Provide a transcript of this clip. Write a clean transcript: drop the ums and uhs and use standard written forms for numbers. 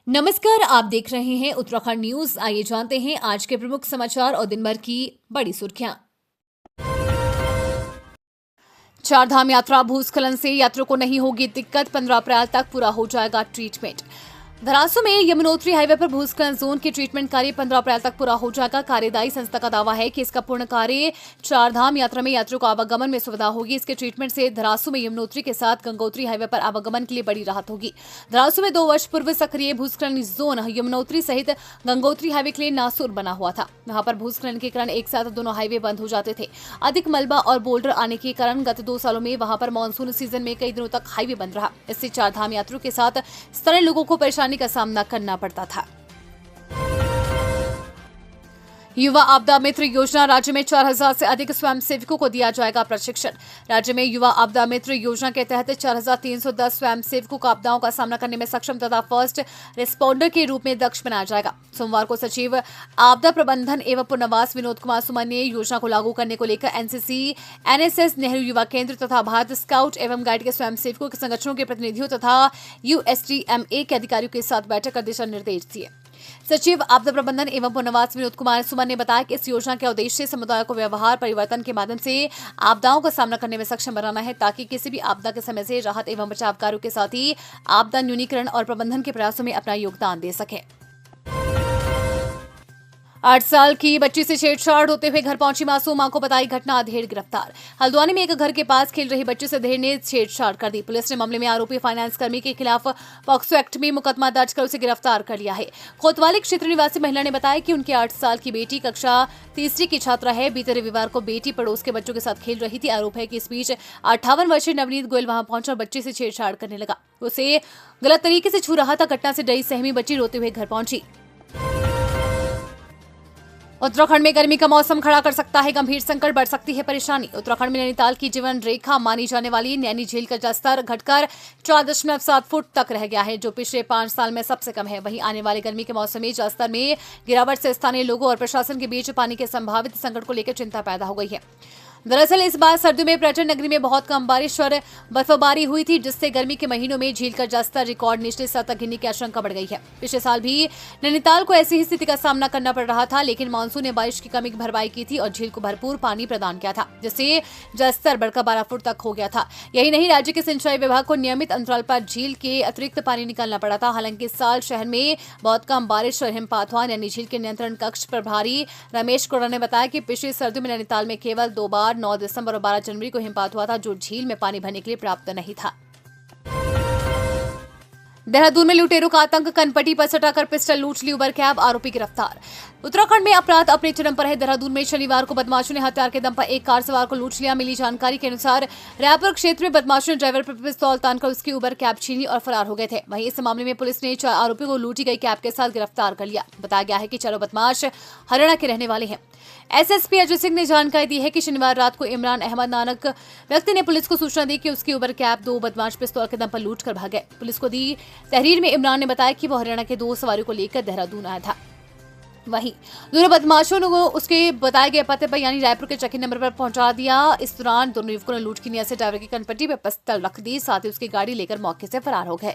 नमस्कार, आप देख रहे हैं उत्तराखंड न्यूज। आइए जानते हैं आज के प्रमुख समाचार और दिन भर की बड़ी सुर्खियां। चारधाम यात्रा भूस्खलन से यात्रियों को नहीं होगी दिक्कत, 15 अप्रैल तक पूरा हो जाएगा ट्रीटमेंट। धरासू में यमुनोत्री हाईवे पर भूस्खलन जोन के ट्रीटमेंट कार्य 15 अप्रैल तक पूरा हो जाएगा। कार्यदायी संस्था का दावा है कि इसका पूर्ण कार्य चारधाम यात्रा में यात्रियों को आवागमन में सुविधा होगी। इसके ट्रीटमेंट से धरासू में यमुनोत्री के साथ गंगोत्री हाईवे पर आवागमन के लिए बड़ी राहत होगी। धरासू में 2 वर्ष पूर्व सक्रिय भूस्खलन जोन यमुनोत्री सहित गंगोत्री हाईवे के लिए नासूर बना हुआ था। वहां पर भूस्खलन के कारण एक साथ दोनों हाईवे बंद हो जाते थे। अधिक मलबा और बोल्डर आने के कारण गत 2 सालों में वहां पर मानसून सीजन में कई दिनों तक हाईवे बंद रहा। इससे चारधाम यात्रियों के साथ स्थानीय लोगों को परेशानी का सामना करना पड़ता था। युवा आपदा मित्र योजना, राज्य में 4000 से अधिक स्वयंसेवकों को दिया जाएगा प्रशिक्षण। राज्य में युवा आपदा मित्र योजना के तहत 4310 स्वयंसेवकों को आपदाओं का सामना करने में सक्षम तथा फर्स्ट रिस्पॉन्डर के रूप में दक्ष बनाया जाएगा। सोमवार को सचिव आपदा प्रबंधन एवं पुनर्वास विनोद कुमार सुमन ने योजना को लागू करने को लेकर एनसीसी, एनएसएस, नेहरू युवा केंद्र तथा भारत स्काउट एवं गाइड के स्वयंसेवकों के संगठनों के प्रतिनिधियों तथा यूएसटीएमए के अधिकारियों के साथ बैठक कर दिशा निर्देश दिए। सचिव आपदा प्रबंधन एवं पुनर्वास विनोद कुमार सुमन ने बताया कि इस योजना के उद्देश्य समुदाय को व्यवहार परिवर्तन के माध्यम से आपदाओं का सामना करने में सक्षम बनाना है, ताकि किसी भी आपदा के समय से राहत एवं बचाव कार्यों के साथ ही आपदा न्यूनीकरण और प्रबंधन के प्रयासों में अपना योगदान दे सके। 8 साल की बच्ची से छेड़छाड़ होते हुए घर पहुंची मासूम मां को बताई घटना, अधेड़ गिरफ्तार। हल्द्वानी में एक घर के पास खेल रही बच्ची से अधेड़ ने छेड़छाड़ कर दी। पुलिस ने मामले में आरोपी फाइनेंस कर्मी के खिलाफ पॉक्सो एक्ट में मुकदमा दर्ज कर उसे गिरफ्तार कर लिया है। कोतवाली क्षेत्र निवासी महिला ने बताया कि उनकी 8 साल की बेटी कक्षा 3री की छात्रा है। बीते रविवार को बेटी पड़ोस के बच्चों के साथ खेल रही थी। आरोप है कि इस बीच 58 वर्षीय नवनीत गोयल वहां पहुंचा और बच्ची से छेड़छाड़ करने लगा। उसे गलत तरीके से छू रहा था। घटना से डरी सहमी बच्ची रोते हुए घर पहुंची। उत्तराखंड में गर्मी का मौसम खड़ा कर सकता है गंभीर संकट, बढ़ सकती है परेशानी। उत्तराखंड में नैनीताल की जीवन रेखा मानी जाने वाली नैनी झील का जलस्तर घटकर 4.7 फुट तक रह गया है, जो पिछले 5 साल में सबसे कम है। वहीं आने वाली गर्मी के मौसम में जलस्तर में गिरावट से स्थानीय लोगों और प्रशासन के बीच पानी के संभावित संकट को लेकर चिंता पैदा हो गई है। दरअसल इस बार सर्दियों में पर्यटन नगरी में बहुत कम बारिश और बर्फबारी हुई थी, जिससे गर्मी के महीनों में झील का जलस्तर रिकॉर्ड निचले स्तर तक गिरने की आशंका बढ़ गई है। पिछले साल भी नैनीताल को ऐसी ही स्थिति का सामना करना पड़ रहा था, लेकिन मानसून ने बारिश की कमी की भरपाई की थी और झील को भरपूर पानी प्रदान किया था, जिससे जलस्तर बढ़कर 12 फुट तक हो गया था। यही नहीं, राज्य के सिंचाई विभाग को नियमित अंतराल पर झील के अतिरिक्त पानी निकालना पड़ा था। हालांकि इस साल शहर में बहुत कम बारिश और हिमपात हुआ। नैनी झील के नियंत्रण कक्ष प्रभारी रमेश कोड़ा ने बताया कि पिछली सर्दियों में नैनीताल में केवल 2 बार 9 दिसंबर और 12 जनवरी को हिमपात हुआ था, जो झील में पानी भरने के लिए पर्याप्त नहीं था। देहरादून में लुटेरों का आतंक, कनपट्टी पर सटाकर पिस्टल लूट ली उबर कैब, आरोपी गिरफ्तार। उत्तराखंड में अपराध अपने चरम पर है। देहरादून में शनिवार को बदमाशों ने हथियार के दम पर एक कार सवार को लूट लिया। मिली जानकारी के अनुसार रायपुर क्षेत्र में बदमाशों ने ड्राइवर पर पिस्तौल तानकर उसकी उबर कैब छीनी और फरार हो गए थे। वहीं इस मामले में पुलिस ने 4 आरोपियों को लूटी गई कैब के साथ गिरफ्तार कर लिया। बताया गया है कि चारों बदमाश हरियाणा के रहने वाले हैं। एसएसपी अजय सिंह ने जानकारी दी है कि शनिवार रात को इमरान अहमद नानक व्यक्ति ने पुलिस को सूचना दी कि उसकी उबर कैब 2 बदमाश पिस्तौल के दम पर लूट कर भागे। पुलिस को दी तहरीर में इमरान ने बताया कि वो हरियाणा के 2 सवारियों को लेकर देहरादून आया था। वहीं दोनों बदमाशों ने उसके बताए गए पते पर यानी रायपुर के चेकिंग नंबर पर पहुंचा दिया। इस दौरान दोनों युवकों ने लूट की नीयत से ड्राइवर की कनपट्टी पर पिस्तौल रख दी, साथ ही उसकी गाड़ी लेकर मौके से फरार हो गए।